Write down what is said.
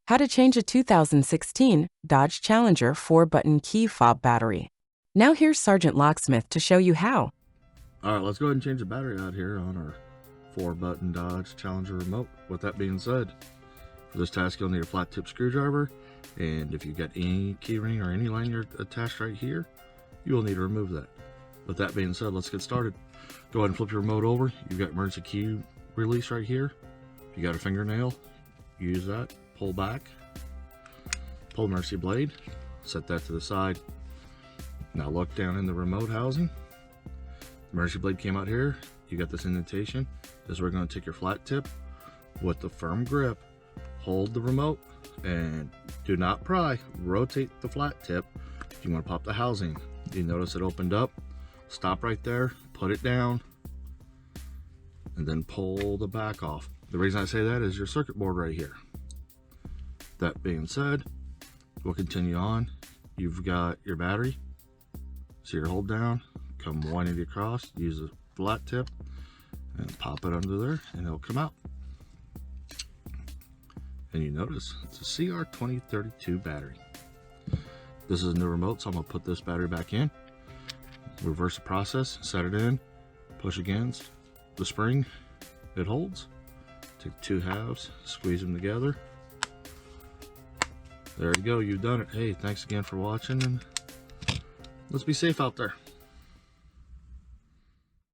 How to change a 2016 Dodge Challenger 4-button key fob battery. Now here's Sergeant Locksmith to show you how. Alright, let's go ahead and change the battery out here on our 4-button Dodge Challenger remote. With that being said, for this task you'll need a flat tip screwdriver, and if you've got any keyring or any lanyard attached right here, you will need to remove that. With that being said, let's get started. Go ahead and flip your remote over. You've got emergency key release right here. You got a fingernail, use that, pull back, pull emergency blade, set that to the side. Now look down in the remote housing. Emergency blade came out here. You got this indentation. This is where we're going to take your flat tip with the firm grip, hold the remote, and do not pry. Rotate the flat tip. If you want to pop the housing, you notice it opened up. Stop right there, put it down, and then pull the back off. The reason I say that is your circuit board right here. That being said, we'll continue on. You've got your battery. So your hold down, come 180 across, use a flat tip, and pop it under there, and it'll come out. And you notice it's a CR2032 battery. This is a new remote, so I'm gonna put this battery back in. Reverse the process, set it in, push against the spring, it holds. Take 2 halves, squeeze them together. There you go, you've done it. Hey, thanks again for watching, and let's be safe out there.